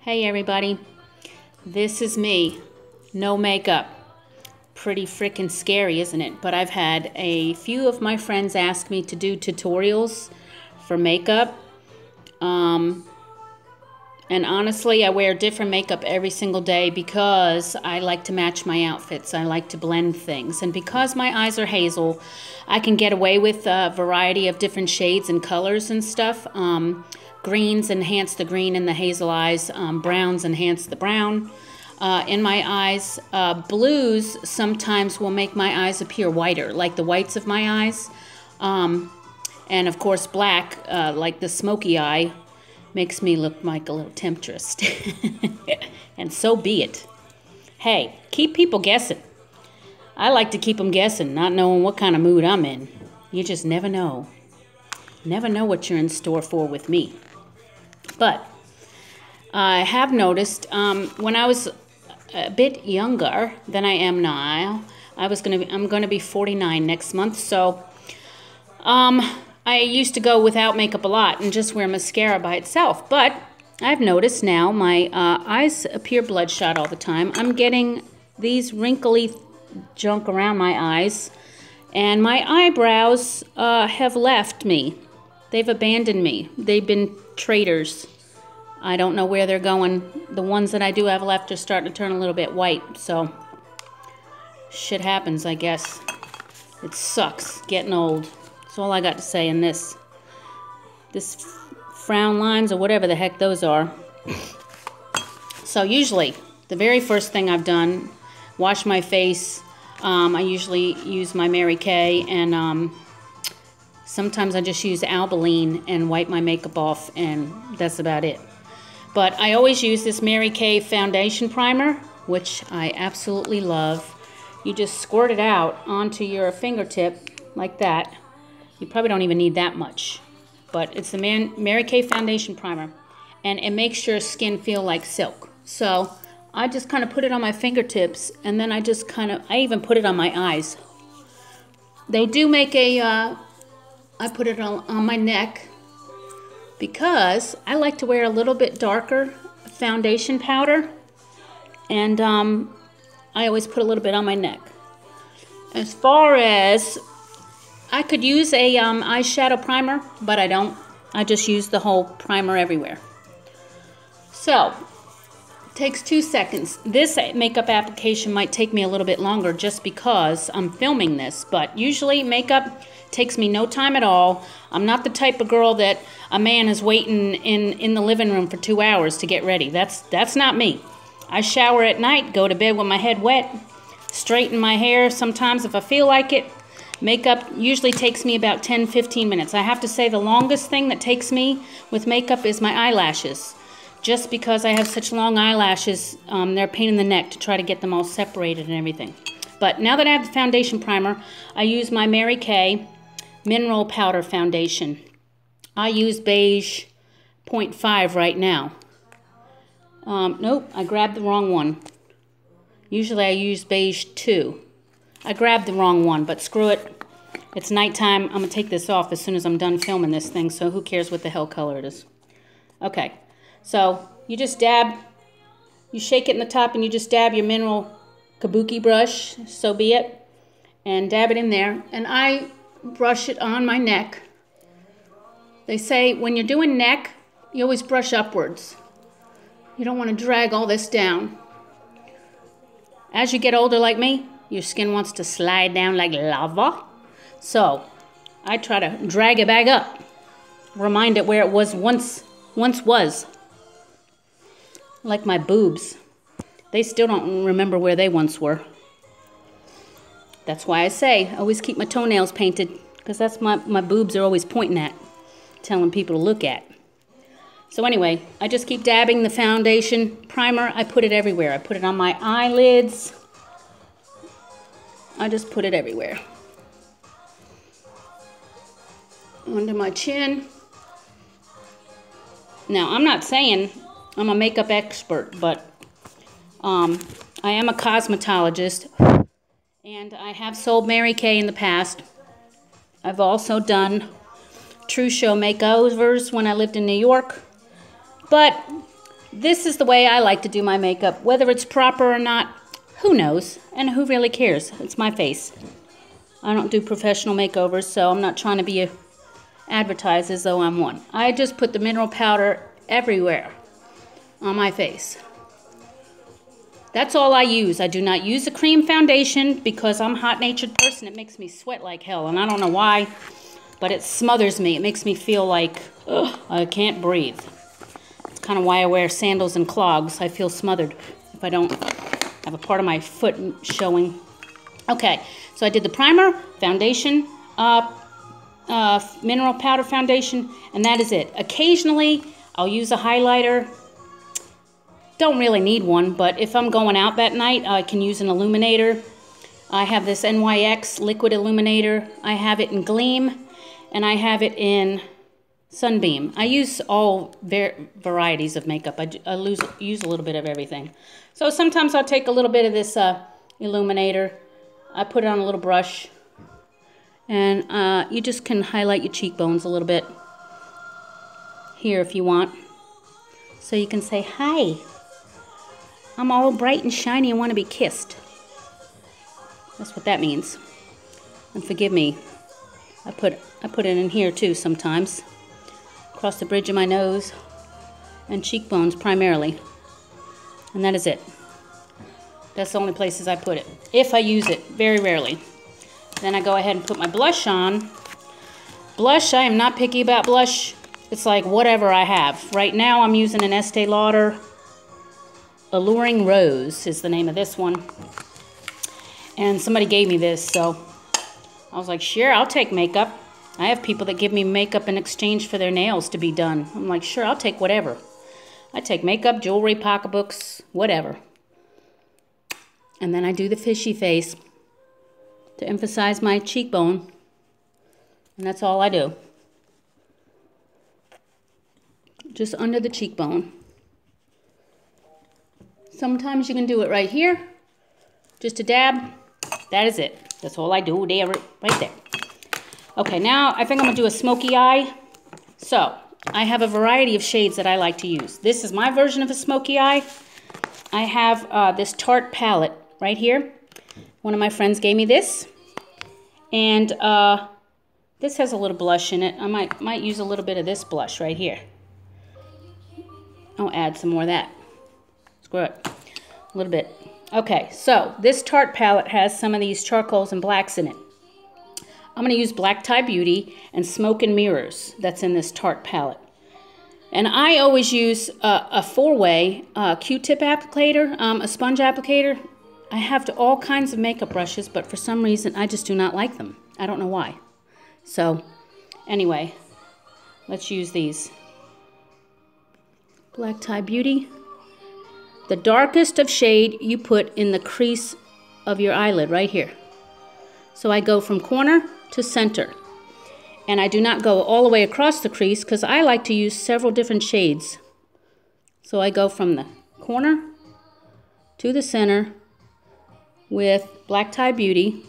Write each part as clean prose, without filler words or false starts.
Hey everybody, this is me, no makeup. Pretty freaking scary, isn't it? But I've had a few of my friends ask me to do tutorials for makeup. And honestly, I wear different makeup every single day because I like to match my outfits. I like to blend things. And because my eyes are hazel, I can get away with a variety of different shades and colors and stuff. Greens enhance the green in the hazel eyes. Browns enhance the brown in my eyes. Blues sometimes will make my eyes appear whiter, like the whites of my eyes. And of course black, like the Smokey Eye, makes me look like a little temptress. And so be it. Hey, keep people guessing. I like to keep them guessing, not knowing what kind of mood I'm in. You just never know. Never know what you're in store for with me. But I have noticed when I was a bit younger than I am now, I'm gonna be 49 next month, so I used to go without makeup a lot and just wear mascara by itself. But I've noticed now my eyes appear bloodshot all the time. I'm getting these wrinkly junk around my eyes, and my eyebrows have left me. They've abandoned me. They've been traitors. I don't know where they're going. The ones that I do have left are starting to turn a little bit white, so shit happens, I guess. It sucks getting old. That's all I got to say in this frown lines or whatever the heck those are. So usually the very first thing I've done, wash my face. I usually use my Mary Kay, and sometimes I just use Albolene and wipe my makeup off, and that's about it. But I always use this Mary Kay foundation primer, which I absolutely love. You just squirt it out onto your fingertip like that. You probably don't even need that much. But it's the Mary Kay foundation primer, and it makes your skin feel like silk. So I just kind of put it on my fingertips, and then I even put it on my eyes. They do make I put it on my neck because I like to wear a little bit darker foundation powder, and I always put a little bit on my neck. As far as, I could use a eyeshadow primer, but I don't. I just use the whole primer everywhere. So, it takes 2 seconds. This makeup application might take me a little bit longer just because I'm filming this, but usually makeup takes me no time at all. I'm not the type of girl that a man is waiting in the living room for 2 hours to get ready. That's not me. I shower at night, go to bed with my head wet, straighten my hair sometimes if I feel like it. Makeup usually takes me about 10-15 minutes. I have to say the longest thing that takes me with makeup is my eyelashes. Just because I have such long eyelashes, they're a pain in the neck to try to get them all separated and everything. But now that I have the foundation primer, I use my Mary Kay Mineral Powder Foundation. I use beige 0.5 right now. Nope, I grabbed the wrong one. Usually I use beige 2. I grabbed the wrong one, but screw it. It's nighttime. I'm going to take this off as soon as I'm done filming this thing, so who cares what the hell color it is. Okay, so you just dab, you shake it in the top, and you just dab your mineral kabuki brush, so be it, and dab it in there. And I brush it on my neck. They say when you're doing neck, you always brush upwards. You don't want to drag all this down. As you get older like me, your skin wants to slide down like lava. So I try to drag it back up. Remind it where it was once was. Like my boobs. They still don't remember where they once were. That's why I say, always keep my toenails painted, because that's my boobs are always pointing at, telling people to look at. So anyway, I just keep dabbing the foundation primer. I put it everywhere. I put it on my eyelids. I just put it everywhere. Under my chin. Now, I'm not saying I'm a makeup expert, but I am a cosmetologist, and I have sold Mary Kay in the past. I've also done true show makeovers when I lived in New York. But this is the way I like to do my makeup. Whether it's proper or not, who knows? And who really cares? It's my face. I don't do professional makeovers, so I'm not trying to be advertised as though I'm one. I just put the mineral powder everywhere on my face. That's all I use. I do not use a cream foundation because I'm a hot-natured person. It makes me sweat like hell, and I don't know why, but it smothers me. It makes me feel like, ugh, I can't breathe. It's kind of why I wear sandals and clogs. I feel smothered if I don't have a part of my foot showing. Okay, so I did the primer, foundation, mineral powder foundation, and that is it. Occasionally, I'll use a highlighter. Don't really need one, but if I'm going out that night, I can use an illuminator. I have this NYX liquid illuminator. I have it in Gleam, and I have it in Sunbeam. I use all varieties of makeup. I use a little bit of everything. So sometimes I'll take a little bit of this illuminator. I put it on a little brush, and you just can highlight your cheekbones a little bit here if you want. So you can say, hi, I'm all bright and shiny and want to be kissed. That's what that means. And forgive me, I put it in here too sometimes. Across the bridge of my nose and cheekbones primarily. And that is it. That's the only places I put it. If I use it, very rarely. Then I go ahead and put my blush on. Blush, I am not picky about blush. It's like whatever I have. Right now I'm using an Estee Lauder Alluring Rose is the name of this one. And somebody gave me this, so I was like, sure, I'll take makeup. I have people that give me makeup in exchange for their nails to be done. I'm like, sure, I'll take whatever. I take makeup, jewelry, pocketbooks, whatever. And then I do the fishy face to emphasize my cheekbone. And that's all I do. Just under the cheekbone. Sometimes you can do it right here. Just a dab. That is it. That's all I do there, right there. Okay, now I think I'm going to do a smoky eye. So, I have a variety of shades that I like to use. This is my version of a smoky eye. I have this Tarte palette right here. One of my friends gave me this. And this has a little blush in it. I might use a little bit of this blush right here. I'll add some more of that. Screw it. A little bit. Okay, so this Tarte palette has some of these charcoals and blacks in it. I'm going to use Black Tie Beauty and Smoke and Mirrors that's in this Tarte palette. And I always use a four-way Q-tip applicator, a sponge applicator. I have all kinds of makeup brushes, but for some reason I just do not like them. I don't know why. So, anyway, let's use these. Black Tie Beauty. The darkest of shade you put in the crease of your eyelid right here. So I go from corner to center. And I do not go all the way across the crease because I like to use several different shades. So I go from the corner to the center with Black Tie Beauty.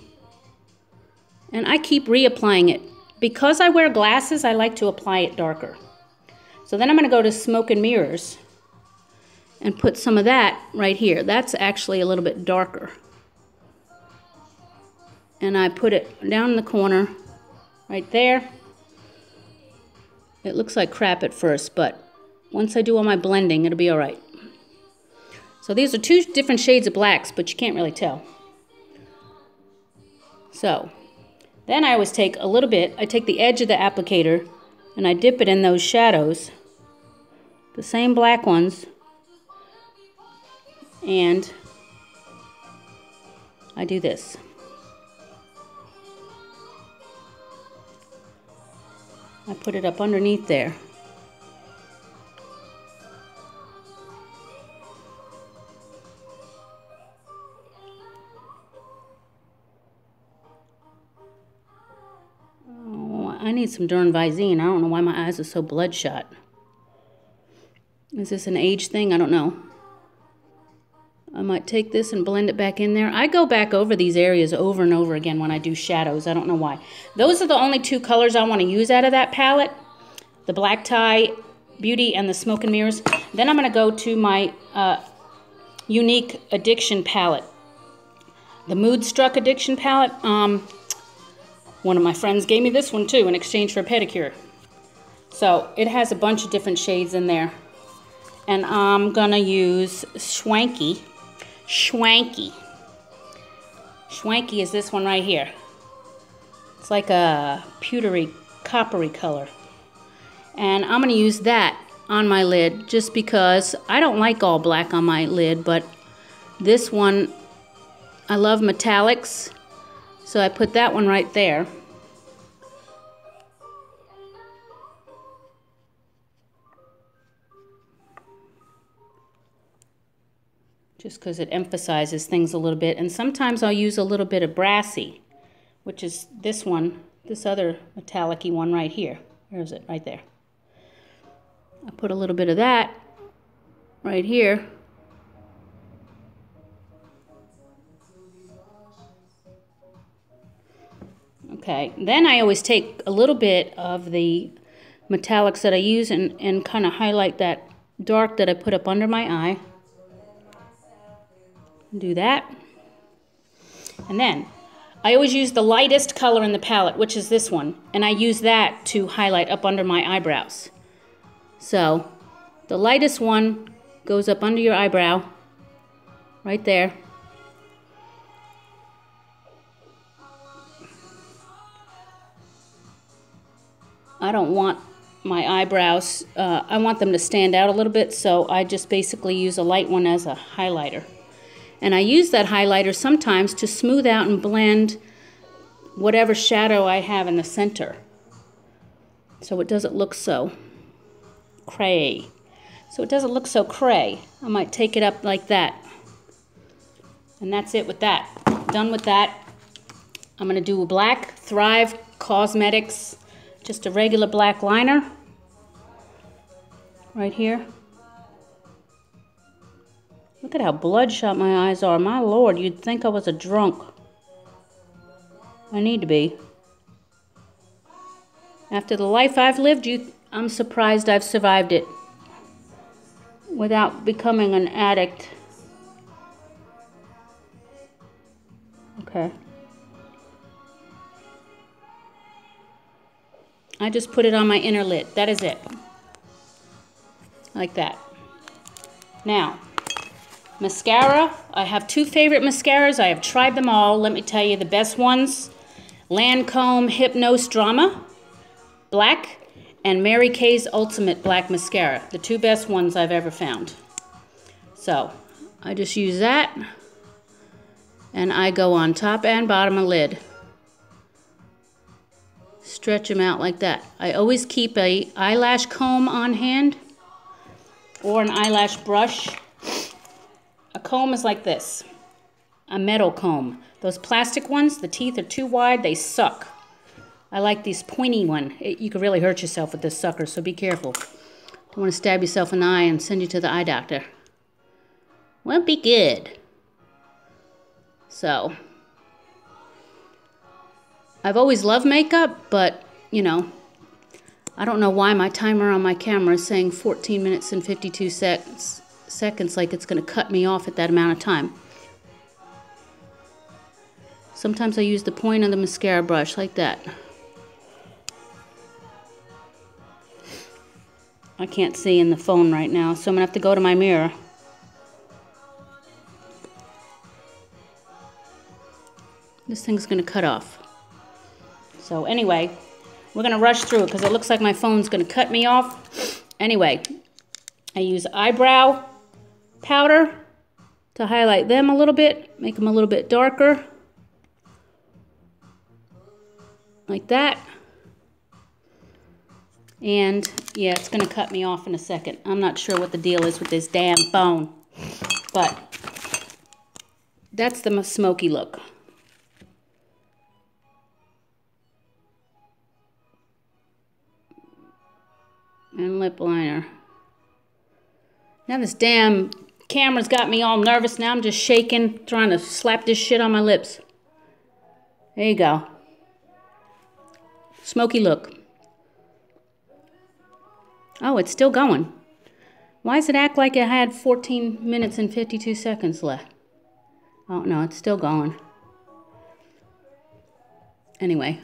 And I keep reapplying it. Because I wear glasses, I like to apply it darker. So then I'm going to go to Smoke and Mirrors and put some of that right here. That's actually a little bit darker. And I put it down in the corner right there. It looks like crap at first, but once I do all my blending, it'll be all right. So these are two different shades of blacks, but you can't really tell. So then I always take a little bit, I take the edge of the applicator and I dip it in those shadows, the same black ones, and I do this. I put it up underneath there. Oh, I need some darn Visine. I don't know why my eyes are so bloodshot. Is this an age thing? I don't know. I might take this and blend it back in there. I go back over these areas over and over again when I do shadows. I don't know why. Those are the only two colors I want to use out of that palette. The Black Tie Beauty and the Smoke and Mirrors. Then I'm going to go to my Unique Addiction palette. The Moodstruck Addiction palette. One of my friends gave me this one too in exchange for a pedicure. So it has a bunch of different shades in there. And I'm going to use Swanky. Swanky is this one right here. It's like a pewtery, coppery color. And I'm going to use that on my lid just because I don't like all black on my lid, but this one, I love metallics, so I put that one right there. Just because it emphasizes things a little bit. And sometimes I'll use a little bit of brassy, which is this one, this other metallic-y one right here. Where is it? Right there. I put a little bit of that right here. Okay, then I always take a little bit of the metallics that I use and kind of highlight that dark that I put up under my eye. Do that. And then I always use the lightest color in the palette, which is this one, and I use that to highlight up under my eyebrows. So the lightest one goes up under your eyebrow, right there. I don't want my eyebrows, I want them to stand out a little bit, so I just basically use a light one as a highlighter. And I use that highlighter sometimes to smooth out and blend whatever shadow I have in the center, so it doesn't look so cray. So it doesn't look so cray. I might take it up like that. And that's it with that. Done with that. I'm going to do a black Thrive Cosmetics, just a regular black liner right here. Look at how bloodshot my eyes are. My Lord, you'd think I was a drunk. I need to be. After the life I've lived, I'm surprised I've survived it without becoming an addict. Okay. I just put it on my inner lid. That is it. Like that. Now, mascara. I have two favorite mascaras. I have tried them all. Let me tell you the best ones. Lancome Hypnose Drama Black and Mary Kay's Ultimate Black Mascara. The two best ones I've ever found. So, I just use that. And I go on top and bottom of lid. Stretch them out like that. I always keep a eyelash comb on hand or an eyelash brush. A comb is like this, a metal comb. Those plastic ones, the teeth are too wide, they suck. I like this pointy one. You could really hurt yourself with this sucker, so be careful. Don't want to stab yourself in the eye and send you to the eye doctor. Won't be good. So, I've always loved makeup, but, you know, I don't know why my timer on my camera is saying 14 minutes and 52 seconds like it's going to cut me off at that amount of time. Sometimes I use the point of the mascara brush like that. I can't see in the phone right now, so I'm going to have to go to my mirror. This thing's going to cut off. So anyway, we're going to rush through it because it looks like my phone's going to cut me off. Anyway, I use eyebrow powder to highlight them a little bit, make them a little bit darker. Like that. And yeah, it's going to cut me off in a second. I'm not sure what the deal is with this damn phone. But that's the smoky look. And lip liner. Now this damn camera's got me all nervous. Now I'm just shaking, trying to slap this shit on my lips. There you go. Smoky look. Oh, it's still going. Why does it act like it had 14 minutes and 52 seconds left? Oh, no, it's still going. Anyway,